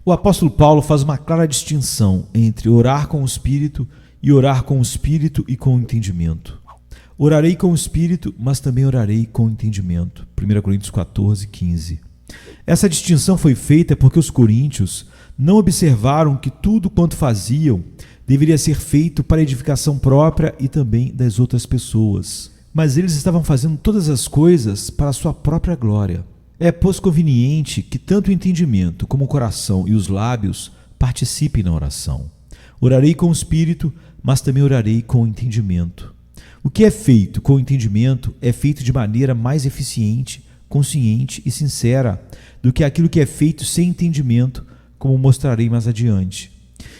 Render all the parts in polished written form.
O apóstolo Paulo faz uma clara distinção entre orar com o Espírito e orar com o Espírito e com o entendimento. Orarei com o Espírito, mas também orarei com o entendimento. 1 Coríntios 14, 15. Essa distinção foi feita porque os coríntios não observaram que tudo quanto faziam deveria ser feito para edificação própria e também das outras pessoas. Mas eles estavam fazendo todas as coisas para a sua própria glória. É, pois, conveniente que tanto o entendimento como o coração e os lábios participem na oração. Orarei com o Espírito, mas também orarei com o entendimento. O que é feito com o entendimento é feito de maneira mais eficiente, consciente e sincera do que aquilo que é feito sem entendimento, como mostrarei mais adiante.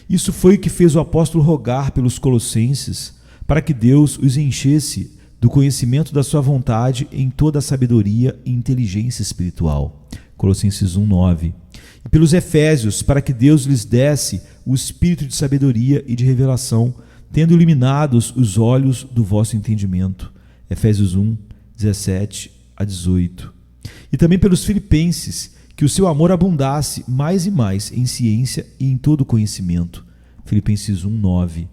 Isso foi o que fez o apóstolo rogar pelos colossenses, para que Deus os enchesse do conhecimento da sua vontade em toda a sabedoria e inteligência espiritual. Colossenses 1:9. E pelos efésios, para que Deus lhes desse o espírito de sabedoria e de revelação, tendo iluminados os olhos do vosso entendimento. Efésios 1:17-18. E também pelos filipenses, que o seu amor abundasse mais e mais em ciência e em todo conhecimento. Filipenses 1:9.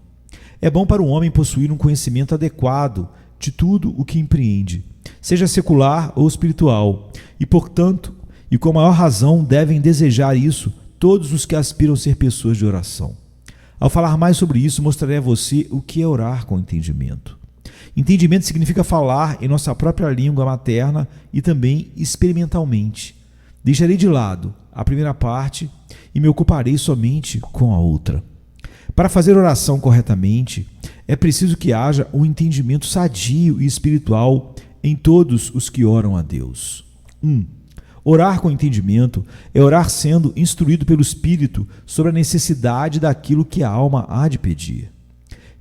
É bom para o homem possuir um conhecimento adequado de tudo o que empreende, seja secular ou espiritual, e, portanto, e com maior razão devem desejar isso todos os que aspiram a ser pessoas de oração. Ao falar mais sobre isso, mostrarei a você o que é orar com entendimento. Entendimento significa falar em nossa própria língua materna e também experimentalmente. Deixarei de lado a primeira parte e me ocuparei somente com a outra. Para fazer oração corretamente, é preciso que haja um entendimento sadio e espiritual em todos os que oram a Deus. 1. Orar com entendimento é orar sendo instruído pelo Espírito sobre a necessidade daquilo que a alma há de pedir.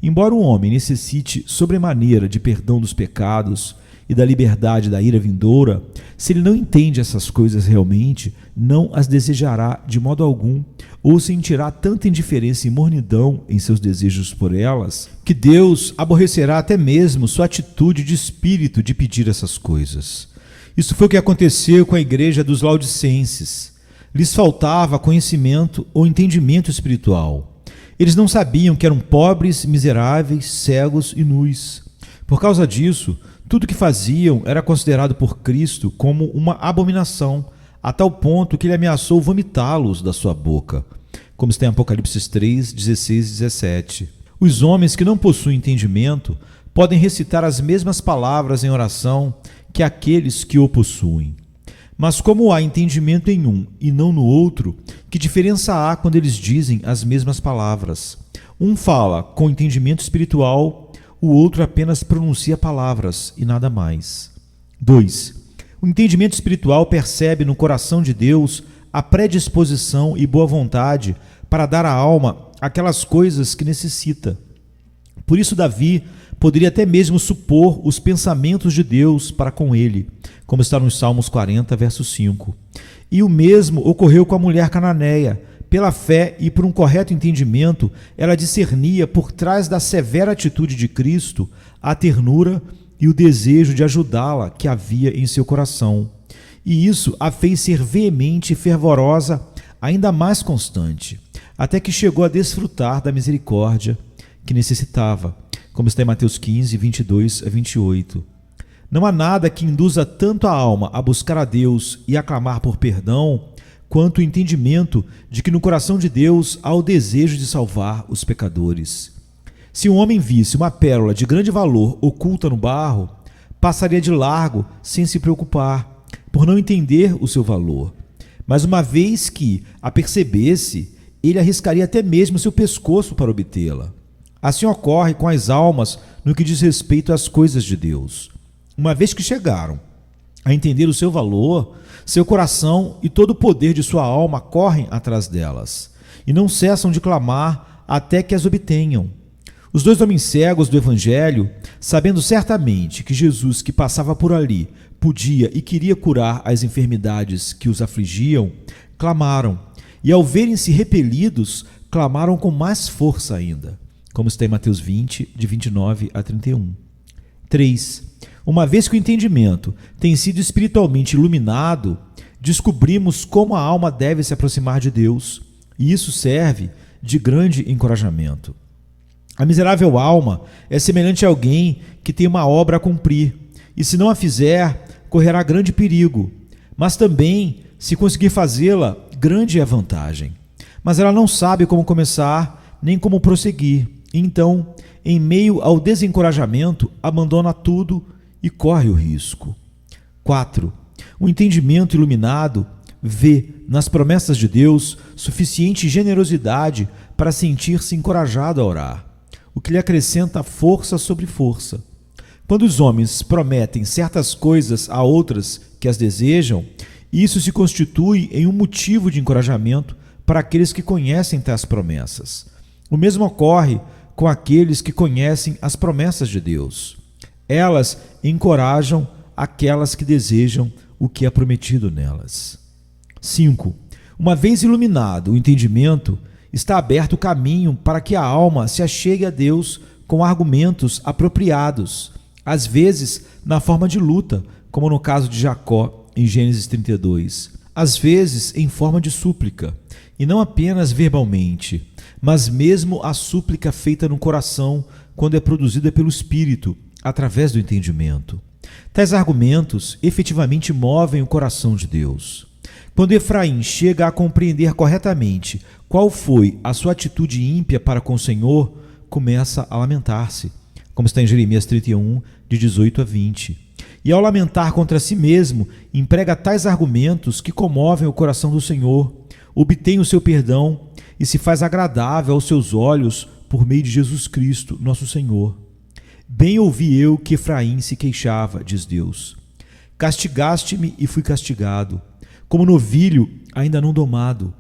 Embora o homem necessite sobremaneira de perdão dos pecados e da liberdade da ira vindoura, se ele não entende essas coisas realmente, não as desejará de modo algum, ou sentirá tanta indiferença e mornidão em seus desejos por elas, que Deus aborrecerá até mesmo sua atitude de espírito de pedir essas coisas. Isso foi o que aconteceu com a igreja dos Laodicenses. Lhes faltava conhecimento ou entendimento espiritual. Eles não sabiam que eram pobres, miseráveis, cegos e nus. Por causa disso, tudo o que faziam era considerado por Cristo como uma abominação, a tal ponto que ele ameaçou vomitá-los da sua boca, como está em Apocalipse 3, 16 e 17. Os homens que não possuem entendimento podem recitar as mesmas palavras em oração que aqueles que o possuem. Mas como há entendimento em um e não no outro, que diferença há quando eles dizem as mesmas palavras? Um fala com entendimento espiritual, o outro apenas pronuncia palavras e nada mais. 2. O entendimento espiritual percebe no coração de Deus a predisposição e boa vontade para dar à alma aquelas coisas que necessita. Por isso Davi poderia até mesmo supor os pensamentos de Deus para com ele, como está nos Salmos 40, verso 5. E o mesmo ocorreu com a mulher cananeia. Pela fé e por um correto entendimento, ela discernia por trás da severa atitude de Cristo a ternura e o desejo de ajudá-la que havia em seu coração. E isso a fez ser veemente e fervorosa, ainda mais constante, até que chegou a desfrutar da misericórdia que necessitava, como está em Mateus 15, 22 a 28. Não há nada que induza tanto a alma a buscar a Deus e a clamar por perdão, quanto o entendimento de que no coração de Deus há o desejo de salvar os pecadores. Se um homem visse uma pérola de grande valor oculta no barro, passaria de largo sem se preocupar, por não entender o seu valor. Mas uma vez que a percebesse, ele arriscaria até mesmo seu pescoço para obtê-la. Assim ocorre com as almas no que diz respeito às coisas de Deus. Uma vez que chegaram a entender o seu valor, seu coração e todo o poder de sua alma correm atrás delas, e não cessam de clamar até que as obtenham. Os 2 homens cegos do Evangelho, sabendo certamente que Jesus, que passava por ali, podia e queria curar as enfermidades que os afligiam, clamaram, e ao verem-se repelidos, clamaram com mais força ainda, como está em Mateus 20, de 29 a 31. 3. Uma vez que o entendimento tem sido espiritualmente iluminado, descobrimos como a alma deve se aproximar de Deus e isso serve de grande encorajamento. A miserável alma é semelhante a alguém que tem uma obra a cumprir, e se não a fizer, correrá grande perigo. Mas também, se conseguir fazê-la, grande é a vantagem. Mas ela não sabe como começar, nem como prosseguir. Então, em meio ao desencorajamento, abandona tudo e corre o risco. 4. O entendimento iluminado vê nas promessas de Deus suficiente generosidade para sentir-se encorajado a orar, o que lhe acrescenta força sobre força. Quando os homens prometem certas coisas a outras que as desejam, isso se constitui em um motivo de encorajamento para aqueles que conhecem tais promessas. O mesmo ocorre com aqueles que conhecem as promessas de Deus. Elas encorajam aquelas que desejam o que é prometido nelas. 5. Uma vez iluminado o entendimento, está aberto o caminho para que a alma se achegue a Deus com argumentos apropriados, às vezes na forma de luta, como no caso de Jacó, em Gênesis 32, às vezes em forma de súplica, e não apenas verbalmente, mas mesmo a súplica feita no coração, quando é produzida pelo Espírito, através do entendimento. Tais argumentos efetivamente movem o coração de Deus. Quando Efraim chega a compreender corretamente qual foi a sua atitude ímpia para com o Senhor, começa a lamentar-se, como está em Jeremias 31, de 18 a 20. E ao lamentar contra si mesmo, emprega tais argumentos que comovem o coração do Senhor, obtém o seu perdão e se faz agradável aos seus olhos por meio de Jesus Cristo, nosso Senhor. Bem ouvi eu que Efraim se queixava, diz Deus. Castigaste-me e fui castigado, como novilho ainda não domado.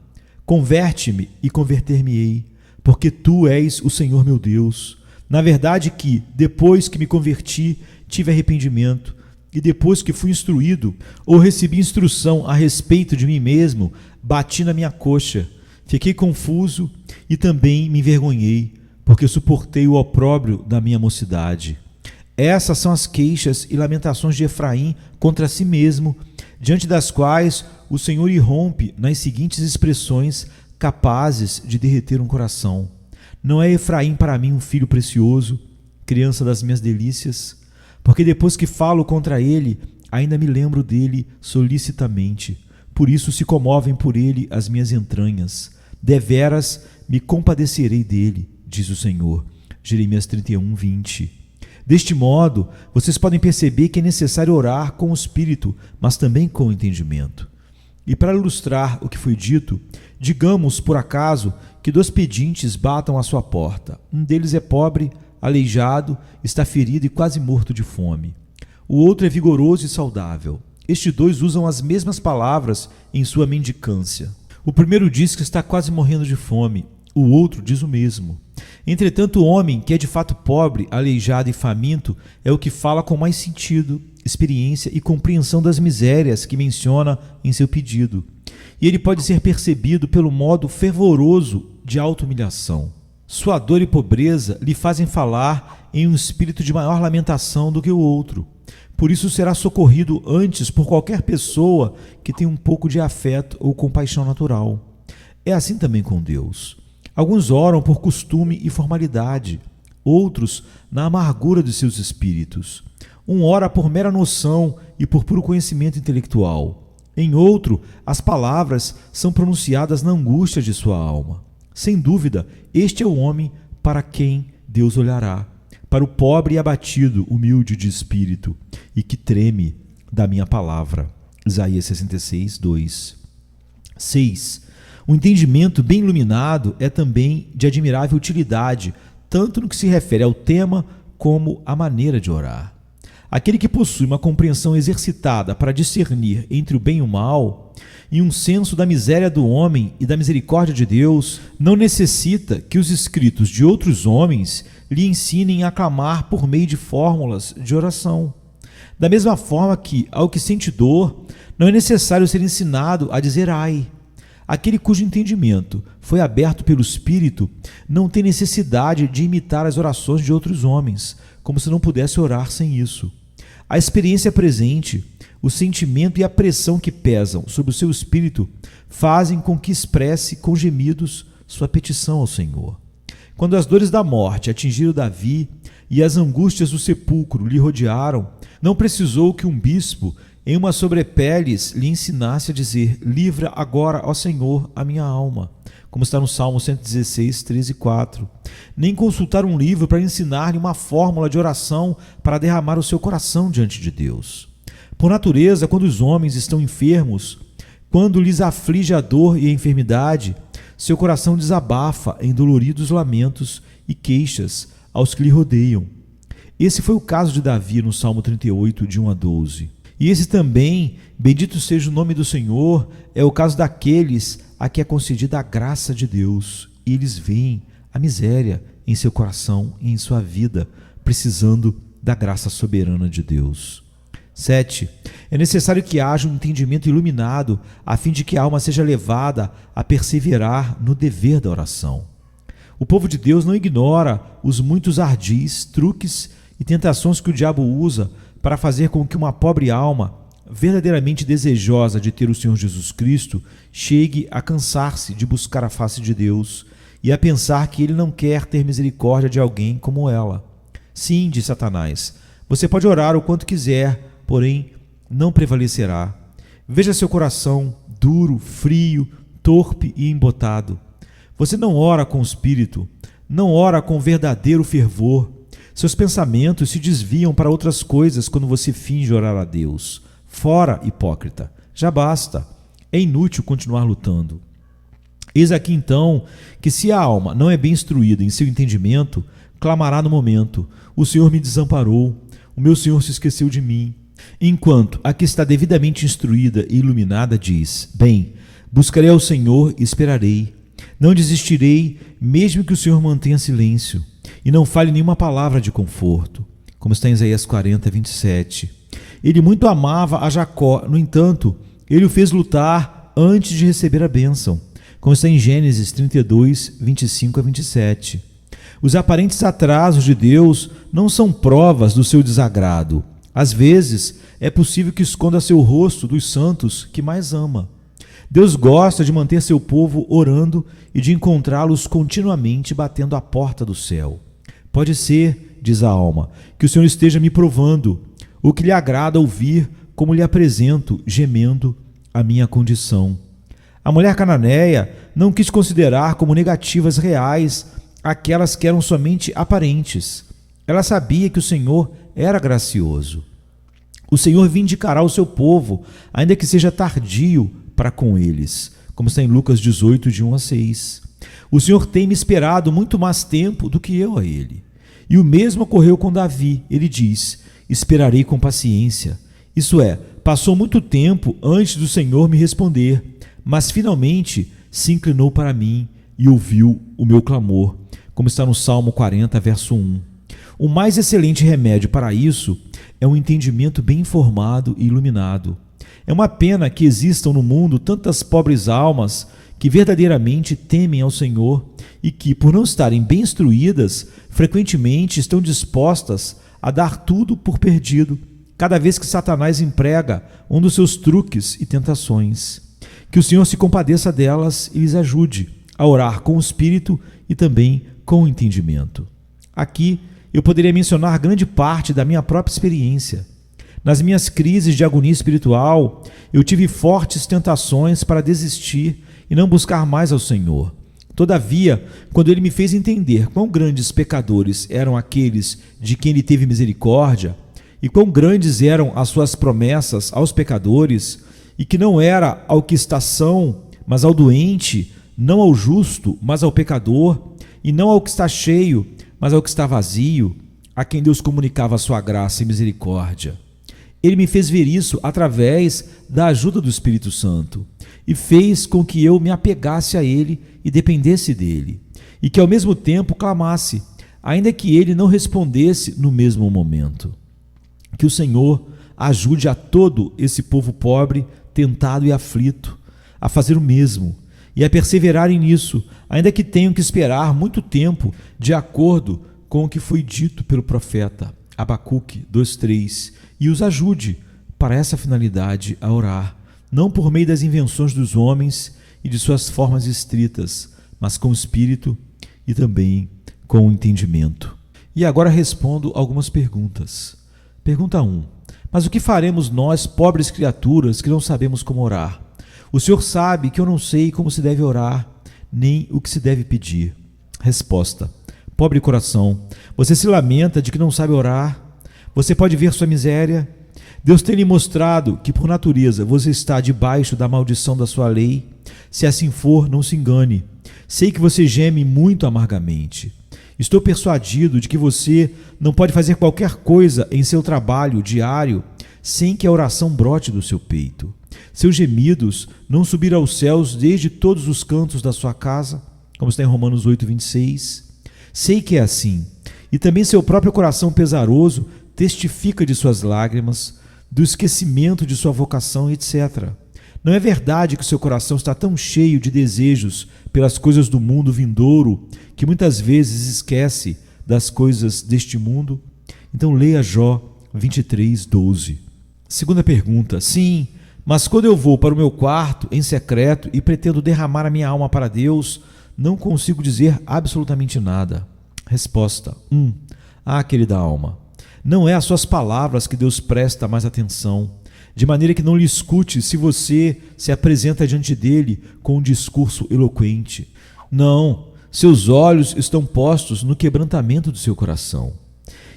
Converte-me e converter-me-ei, porque tu és o Senhor meu Deus. Na verdade que, depois que me converti, tive arrependimento, e depois que fui instruído, ou recebi instrução a respeito de mim mesmo, bati na minha coxa, fiquei confuso e também me envergonhei, porque suportei o opróbrio da minha mocidade. Essas são as queixas e lamentações de Efraim contra si mesmo, diante das quais o Senhor irrompe nas seguintes expressões capazes de derreter um coração. Não é Efraim para mim um filho precioso, criança das minhas delícias? Porque depois que falo contra ele, ainda me lembro dele solicitamente. Por isso se comovem por ele as minhas entranhas. Deveras me compadecerei dele, diz o Senhor. Jeremias 31, 20. Deste modo, vocês podem perceber que é necessário orar com o espírito, mas também com o entendimento. E para ilustrar o que foi dito, digamos, por acaso, que 2 pedintes batam à sua porta. Um deles é pobre, aleijado, está ferido e quase morto de fome. O outro é vigoroso e saudável. Estes 2 usam as mesmas palavras em sua mendicância. O primeiro diz que está quase morrendo de fome, o outro diz o mesmo. Entretanto, o homem, que é de fato pobre, aleijado e faminto, é o que fala com mais sentido, experiência e compreensão das misérias que menciona em seu pedido. E ele pode ser percebido pelo modo fervoroso de auto-humilhação. Sua dor e pobreza lhe fazem falar em um espírito de maior lamentação do que o outro. Por isso será socorrido antes por qualquer pessoa que tenha um pouco de afeto ou compaixão natural. É assim também com Deus. Alguns oram por costume e formalidade, outros na amargura de seus espíritos. Um ora por mera noção e por puro conhecimento intelectual. Em outro, as palavras são pronunciadas na angústia de sua alma. Sem dúvida, este é o homem para quem Deus olhará, para o pobre e abatido, humilde de espírito, e que treme da minha palavra. Isaías 66, 2. 6. O entendimento bem iluminado é também de admirável utilidade, tanto no que se refere ao tema como à maneira de orar. Aquele que possui uma compreensão exercitada para discernir entre o bem e o mal, e um senso da miséria do homem e da misericórdia de Deus, não necessita que os escritos de outros homens lhe ensinem a clamar por meio de fórmulas de oração. Da mesma forma que, ao que sente dor, não é necessário ser ensinado a dizer ai. Aquele cujo entendimento foi aberto pelo Espírito não tem necessidade de imitar as orações de outros homens, como se não pudesse orar sem isso. A experiência presente, o sentimento e a pressão que pesam sobre o seu espírito fazem com que expresse com gemidos sua petição ao Senhor. Quando as dores da morte atingiram Davi e as angústias do sepulcro lhe rodearam, não precisou que um bispo, em uma sobrepeles, lhe ensinasse a dizer: livra agora, ó Senhor, a minha alma, como está no Salmo 116, 13 e 4. Nem consultar um livro para ensinar-lhe uma fórmula de oração para derramar o seu coração diante de Deus. Por natureza, quando os homens estão enfermos, quando lhes aflige a dor e a enfermidade, seu coração desabafa em doloridos lamentos e queixas aos que lhe rodeiam. Esse foi o caso de Davi no Salmo 38, de 1 a 12. E esse também, bendito seja o nome do Senhor, é o caso daqueles a que é concedida a graça de Deus, e eles veem a miséria em seu coração e em sua vida, precisando da graça soberana de Deus. 7. É necessário que haja um entendimento iluminado, a fim de que a alma seja levada a perseverar no dever da oração. O povo de Deus não ignora os muitos ardis, truques e tentações que o diabo usa para fazer com que uma pobre alma, verdadeiramente desejosa de ter o Senhor Jesus Cristo, chegue a cansar-se de buscar a face de Deus e a pensar que ele não quer ter misericórdia de alguém como ela. Sim, diz Satanás, você pode orar o quanto quiser, porém não prevalecerá. Veja seu coração duro, frio, torpe e embotado. Você não ora com o espírito, não ora com verdadeiro fervor. Seus pensamentos se desviam para outras coisas quando você finge orar a Deus. Fora, hipócrita, já basta. É inútil continuar lutando. Eis aqui então que, se a alma não é bem instruída em seu entendimento, clamará no momento: o Senhor me desamparou, o meu Senhor se esqueceu de mim. Enquanto a que está devidamente instruída e iluminada diz: bem, buscarei ao Senhor e esperarei. Não desistirei, mesmo que o Senhor mantenha silêncio e não fale nenhuma palavra de conforto, como está em Isaías 40, 27. Ele muito amava a Jacó, no entanto, ele o fez lutar antes de receber a bênção, como está em Gênesis 32, 25 a 27. Os aparentes atrasos de Deus não são provas do seu desagrado. Às vezes, é possível que esconda seu rosto dos santos que mais ama. Deus gosta de manter seu povo orando e de encontrá-los continuamente batendo à porta do céu. Pode ser, diz a alma, que o Senhor esteja me provando, o que lhe agrada ouvir como lhe apresento, gemendo, a minha condição. A mulher cananeia não quis considerar como negativas reais aquelas que eram somente aparentes. Ela sabia que o Senhor era gracioso. O Senhor vindicará o seu povo, ainda que seja tardio para com eles, como está em Lucas 18, de 1 a 6. O Senhor tem me esperado muito mais tempo do que eu a ele. E o mesmo ocorreu com Davi. Ele diz: esperarei com paciência. Isso é, passou muito tempo antes do Senhor me responder, mas finalmente se inclinou para mim e ouviu o meu clamor, como está no Salmo 40, verso 1. O mais excelente remédio para isso é um entendimento bem informado e iluminado. É uma pena que existam no mundo tantas pobres almas que verdadeiramente temem ao Senhor e que, por não estarem bem instruídas, frequentemente estão dispostas a dar tudo por perdido, cada vez que Satanás emprega um dos seus truques e tentações. Que o Senhor se compadeça delas e lhes ajude a orar com o espírito e também com o entendimento. Aqui eu poderia mencionar grande parte da minha própria experiência. Nas minhas crises de agonia espiritual, eu tive fortes tentações para desistir e não buscar mais ao Senhor. Todavia, quando Ele me fez entender quão grandes pecadores eram aqueles de quem Ele teve misericórdia, e quão grandes eram as suas promessas aos pecadores, e que não era ao que está são, mas ao doente, não ao justo, mas ao pecador, e não ao que está cheio, mas ao que está vazio, a quem Deus comunicava a sua graça e misericórdia. Ele me fez ver isso através da ajuda do Espírito Santo e fez com que eu me apegasse a Ele e dependesse dEle, e que ao mesmo tempo clamasse, ainda que Ele não respondesse no mesmo momento. Que o Senhor ajude a todo esse povo pobre, tentado e aflito, a fazer o mesmo e a perseverarem nisso, ainda que tenham que esperar muito tempo, de acordo com o que foi dito pelo profeta Abacuque 2:3, e os ajude para essa finalidade a orar, não por meio das invenções dos homens e de suas formas estritas, mas com o espírito e também com o entendimento. E agora respondo algumas perguntas. Pergunta 1. Mas o que faremos nós, pobres criaturas, que não sabemos como orar? O Senhor sabe que eu não sei como se deve orar, nem o que se deve pedir. Resposta. Pobre coração, você se lamenta de que não sabe orar? Você pode ver sua miséria? Deus tem lhe mostrado que, por natureza, você está debaixo da maldição da sua lei. Se assim for, não se engane. Sei que você geme muito amargamente. Estou persuadido de que você não pode fazer qualquer coisa em seu trabalho diário sem que a oração brote do seu peito. Seus gemidos não subiram aos céus desde todos os cantos da sua casa, como está em Romanos 8:26. Sei que é assim. E também seu próprio coração pesaroso testifica de suas lágrimas, do esquecimento de sua vocação, etc. Não é verdade que seu coração está tão cheio de desejos pelas coisas do mundo vindouro que muitas vezes esquece das coisas deste mundo? Então leia Jó 23:12. Segunda pergunta. Sim, mas quando eu vou para o meu quarto em secreto e pretendo derramar a minha alma para Deus, não consigo dizer absolutamente nada. Resposta. 1. Querida alma, não é às suas palavras que Deus presta mais atenção, de maneira que não lhe escute se você se apresenta diante dele com um discurso eloquente. Não, seus olhos estão postos no quebrantamento do seu coração.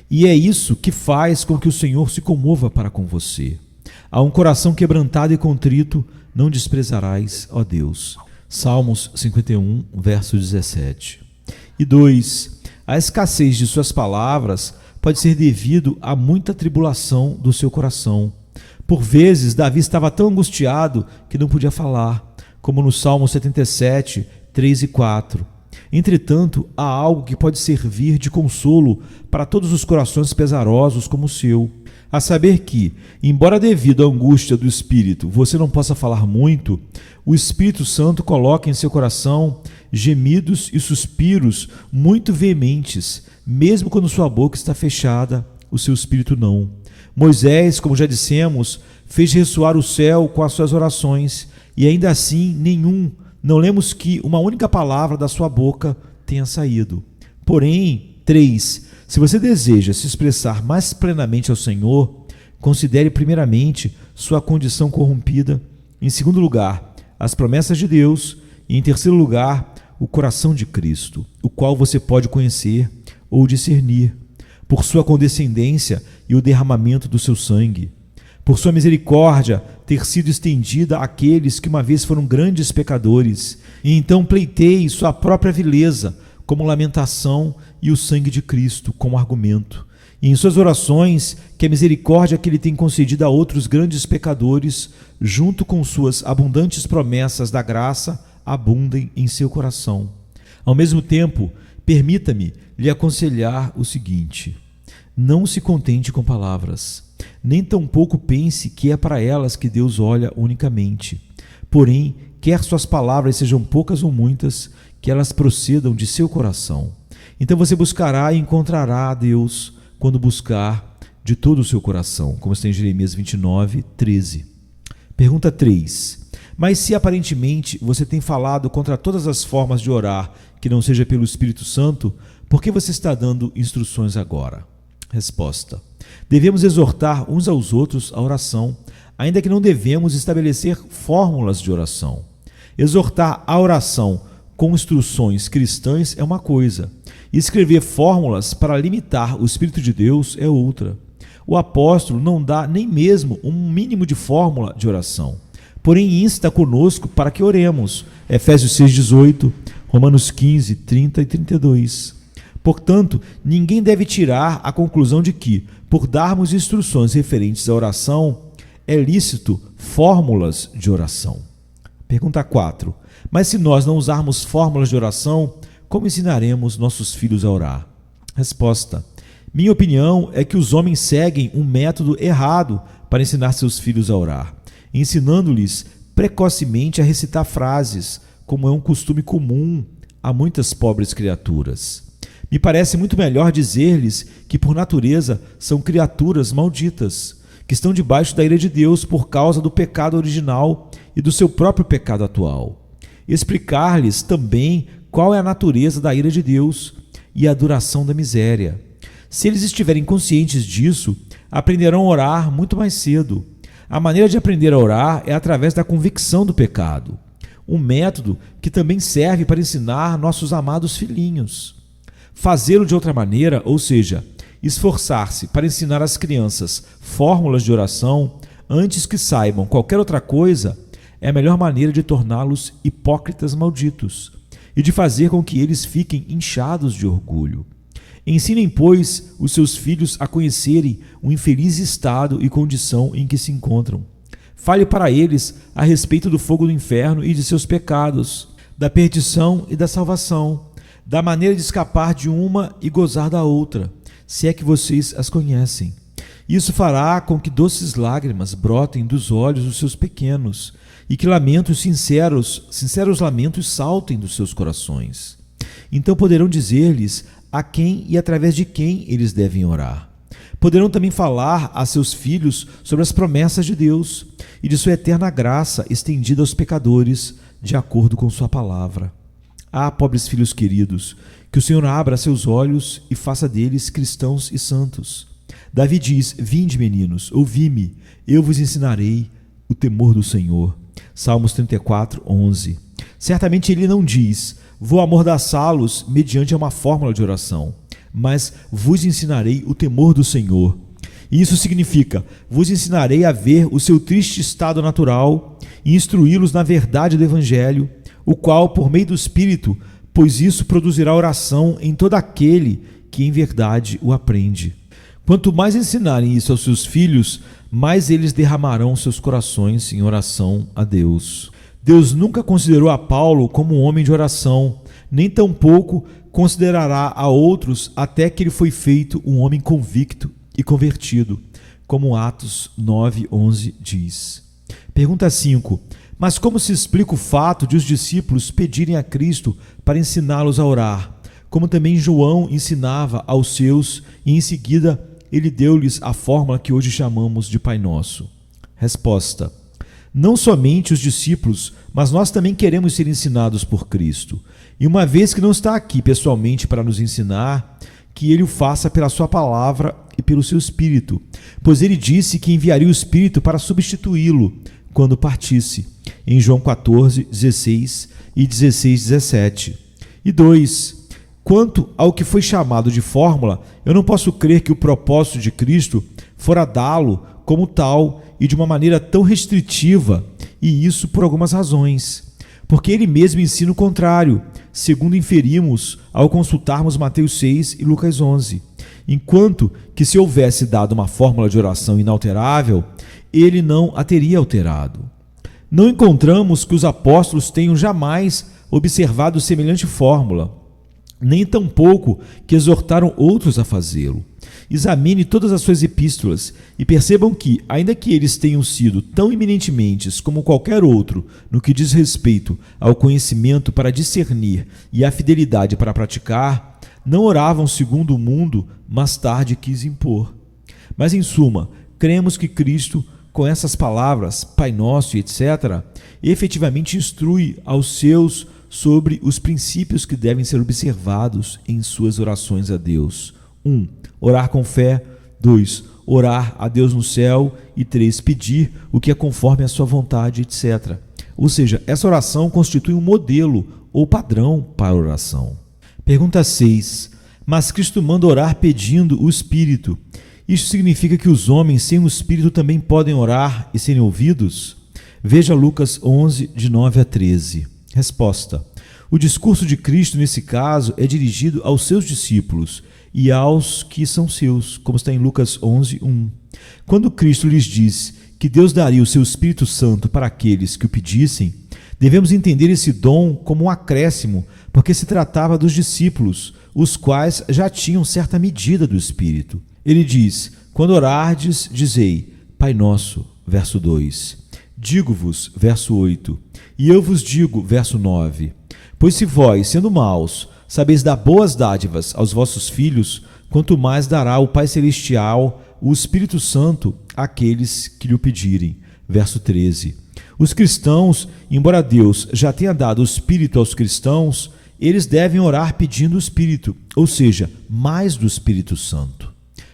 E é isso que faz com que o Senhor se comova para com você. A um coração quebrantado e contrito não desprezarás, ó Deus. Salmos 51, verso 17. E 2. A escassez de suas palavras pode ser devido a muita tribulação do seu coração. Por vezes, Davi estava tão angustiado que não podia falar, como no Salmo 77, 3 e 4. Entretanto, há algo que pode servir de consolo para todos os corações pesarosos como o seu, a saber que, embora devido à angústia do Espírito você não possa falar muito, o Espírito Santo coloca em seu coração gemidos e suspiros muito veementes, mesmo quando sua boca está fechada, o seu espírito não. Moisés, como já dissemos, fez ressoar o céu com as suas orações, e ainda assim não lemos que uma única palavra da sua boca tenha saído. Porém, 3. Se você deseja se expressar mais plenamente ao Senhor, considere primeiramente sua condição corrompida, em segundo lugar, as promessas de Deus, e em terceiro lugar, o coração de Cristo, o qual você pode conhecer ou discernir, por sua condescendência e o derramamento do seu sangue, por sua misericórdia ter sido estendida àqueles que uma vez foram grandes pecadores, e então pleiteie sua própria vileza como lamentação e o sangue de Cristo como argumento, e em suas orações que a misericórdia que ele tem concedido a outros grandes pecadores, junto com suas abundantes promessas da graça, abundem em seu coração. Ao mesmo tempo, permita-me lhe aconselhar o seguinte: não se contente com palavras, nem tampouco pense que é para elas que Deus olha unicamente. Porém, quer suas palavras sejam poucas ou muitas, que elas procedam de seu coração. Então você buscará e encontrará a Deus quando buscar de todo o seu coração, como está em Jeremias 29, 13. Pergunta 3. Mas se aparentemente você tem falado contra todas as formas de orar que não seja pelo Espírito Santo, por que você está dando instruções agora? Resposta. Devemos exortar uns aos outros a oração, ainda que não devemos estabelecer fórmulas de oração. Exortar a oração com instruções cristãs é uma coisa, e escrever fórmulas para limitar o Espírito de Deus é outra. O apóstolo não dá nem mesmo um mínimo de fórmula de oração, porém insta conosco para que oremos. Efésios 6,18, Romanos 15, 30 e 32. Portanto, ninguém deve tirar a conclusão de que, por darmos instruções referentes à oração, é lícito fórmulas de oração. Pergunta 4. Mas se nós não usarmos fórmulas de oração, como ensinaremos nossos filhos a orar? Resposta. Minha opinião é que os homens seguem um método errado para ensinar seus filhos a orar, ensinando-lhes precocemente a recitar frases, como é um costume comum a muitas pobres criaturas. Me parece muito melhor dizer-lhes que, por natureza, são criaturas malditas, que estão debaixo da ira de Deus por causa do pecado original e do seu próprio pecado atual. Explicar-lhes também qual é a natureza da ira de Deus e a duração da miséria. Se eles estiverem conscientes disso, aprenderão a orar muito mais cedo. A maneira de aprender a orar é através da convicção do pecado, um método que também serve para ensinar nossos amados filhinhos. Fazê-lo de outra maneira, ou seja, esforçar-se para ensinar às crianças fórmulas de oração antes que saibam qualquer outra coisa, é a melhor maneira de torná-los hipócritas malditos e de fazer com que eles fiquem inchados de orgulho. Ensinem, pois, os seus filhos a conhecerem o infeliz estado e condição em que se encontram. Fale para eles a respeito do fogo do inferno e de seus pecados, da perdição e da salvação, da maneira de escapar de uma e gozar da outra, se é que vocês as conhecem. Isso fará com que doces lágrimas brotem dos olhos dos seus pequenos e que lamentos sinceros lamentos saltem dos seus corações. Então poderão dizer-lhes a quem e através de quem eles devem orar. Poderão também falar a seus filhos sobre as promessas de Deus e de sua eterna graça estendida aos pecadores, de acordo com sua palavra. Ah, pobres filhos queridos, que o Senhor abra seus olhos e faça deles cristãos e santos. Davi diz: vinde, meninos, ouvi-me, eu vos ensinarei o temor do Senhor. Salmos 34, 11. Certamente ele não diz: vou amordaçá-los mediante uma fórmula de oração, mas vos ensinarei o temor do Senhor. E isso significa: vos ensinarei a ver o seu triste estado natural e instruí-los na verdade do Evangelho, o qual, por meio do Espírito, pois isso produzirá oração em todo aquele que em verdade o aprende. Quanto mais ensinarem isso aos seus filhos, mais eles derramarão seus corações em oração a Deus. Deus nunca considerou a Paulo como um homem de oração, nem tampouco considerará a outros até que ele foi feito um homem convicto e convertido, como Atos 9:11 diz. Pergunta 5. Mas como se explica o fato de os discípulos pedirem a Cristo para ensiná-los a orar, como também João ensinava aos seus e em seguida ele deu-lhes a fórmula que hoje chamamos de Pai Nosso? Resposta: não somente os discípulos, mas nós também queremos ser ensinados por Cristo. E uma vez que não está aqui pessoalmente para nos ensinar, que ele o faça pela sua palavra e pelo seu Espírito, pois ele disse que enviaria o Espírito para substituí-lo quando partisse, em João 14, 16 e 16, 17. E 2. Quanto ao que foi chamado de fórmula, eu não posso crer que o propósito de Cristo fora dá-lo como tal e de uma maneira tão restritiva, e isso por algumas razões. Porque ele mesmo ensina o contrário, segundo inferimos ao consultarmos Mateus 6 e Lucas 11. Enquanto que se houvesse dado uma fórmula de oração inalterável, ele não a teria alterado. Não encontramos que os apóstolos tenham jamais observado semelhante fórmula, nem tampouco que exortaram outros a fazê-lo. Examine todas as suas epístolas e percebam que, ainda que eles tenham sido tão eminentemente como qualquer outro no que diz respeito ao conhecimento para discernir e à fidelidade para praticar, não oravam segundo o mundo mais tarde quis impor. Mas, em suma, cremos que Cristo, com essas palavras, Pai Nosso e etc., efetivamente instrui aos seus sobre os princípios que devem ser observados em suas orações a Deus. 1. Orar com fé. 2. Orar a Deus no céu. E 3. Pedir o que é conforme a sua vontade, etc. Ou seja, essa oração constitui um modelo ou padrão para a oração. Pergunta 6. Mas Cristo manda orar pedindo o Espírito. Isso significa que os homens sem o Espírito também podem orar e serem ouvidos? Veja Lucas 11, de 9 a 13. Resposta: o discurso de Cristo, nesse caso, é dirigido aos seus discípulos e aos que são seus, como está em Lucas 11, 1. Quando Cristo lhes diz que Deus daria o seu Espírito Santo para aqueles que o pedissem, devemos entender esse dom como um acréscimo, porque se tratava dos discípulos, os quais já tinham certa medida do Espírito. Ele diz: quando orardes, dizei, Pai Nosso, verso 2. Digo-vos, verso 8, e eu vos digo, verso 9, pois se vós, sendo maus, sabeis dar boas dádivas aos vossos filhos, quanto mais dará o Pai Celestial o Espírito Santo àqueles que lhe o pedirem. Verso 13. Os cristãos, embora Deus já tenha dado o Espírito aos cristãos, eles devem orar pedindo o Espírito, ou seja, mais do Espírito Santo.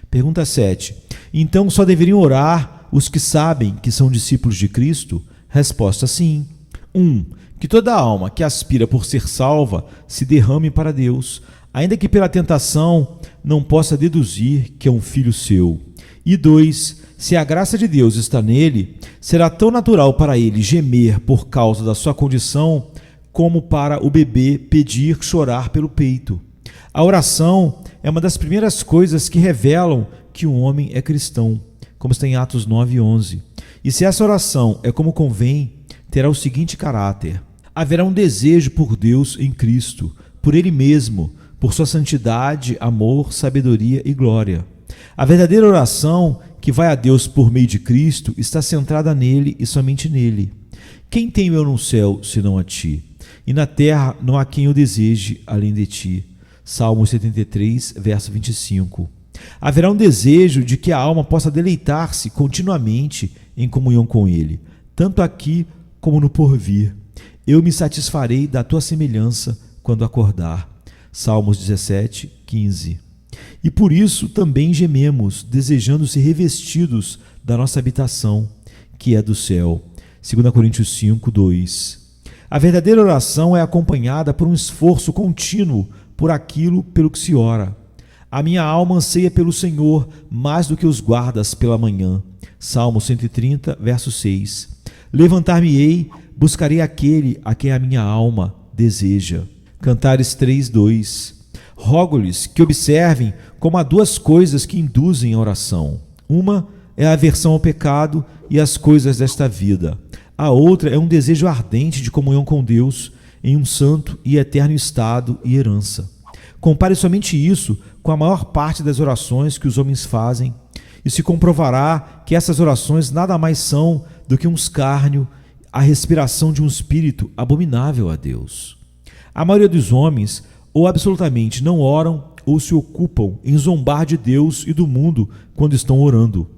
Pergunta 7. Então só deveriam orar os que sabem que são discípulos de Cristo? Resposta: sim. 1. Que toda alma que aspira por ser salva se derrame para Deus, ainda que pela tentação não possa deduzir que é um filho seu. E 2. Se a graça de Deus está nele, será tão natural para ele gemer por causa da sua condição, como para o bebê pedir, chorar pelo peito. A oração é uma das primeiras coisas que revelam que um homem é cristão, como está em Atos 9:11. E se essa oração é como convém, terá o seguinte caráter: haverá um desejo por Deus em Cristo, por Ele mesmo, por sua santidade, amor, sabedoria e glória. A verdadeira oração que vai a Deus por meio de Cristo está centrada nele e somente nele. Quem tenho eu no céu, senão a ti? E na terra não há quem o deseje além de ti. Salmo 73, verso 25. Haverá um desejo de que a alma possa deleitar-se continuamente em comunhão com ele, tanto aqui como no porvir. Eu me satisfarei da tua semelhança quando acordar. Salmos 17, 15. E por isso também gememos, desejando ser revestidos da nossa habitação, que é do céu. 2 Coríntios 5, 2. A verdadeira oração é acompanhada por um esforço contínuo por aquilo pelo que se ora. A minha alma anseia pelo Senhor mais do que os guardas pela manhã. Salmo 130, verso 6. Levantar-me-ei, buscarei aquele a quem a minha alma deseja. Cantares 3, 2. Rogo-lhes que observem como há duas coisas que induzem a oração. Uma é a aversão ao pecado e às coisas desta vida. A outra é um desejo ardente de comunhão com Deus em um santo e eterno estado e herança. Compare somente isso com a maior parte das orações que os homens fazem e se comprovará que essas orações nada mais são do que um escárnio, a respiração de um espírito abominável a Deus. A maioria dos homens ou absolutamente não oram ou se ocupam em zombar de Deus e do mundo quando estão orando.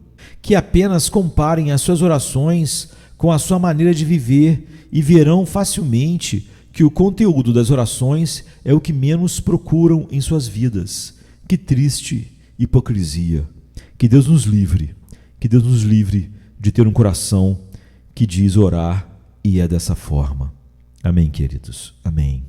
Que apenas comparem as suas orações com a sua maneira de viver e verão facilmente que o conteúdo das orações é o que menos procuram em suas vidas. Que triste hipocrisia! Que Deus nos livre de ter um coração que diz orar e é dessa forma. Amém, queridos? Amém.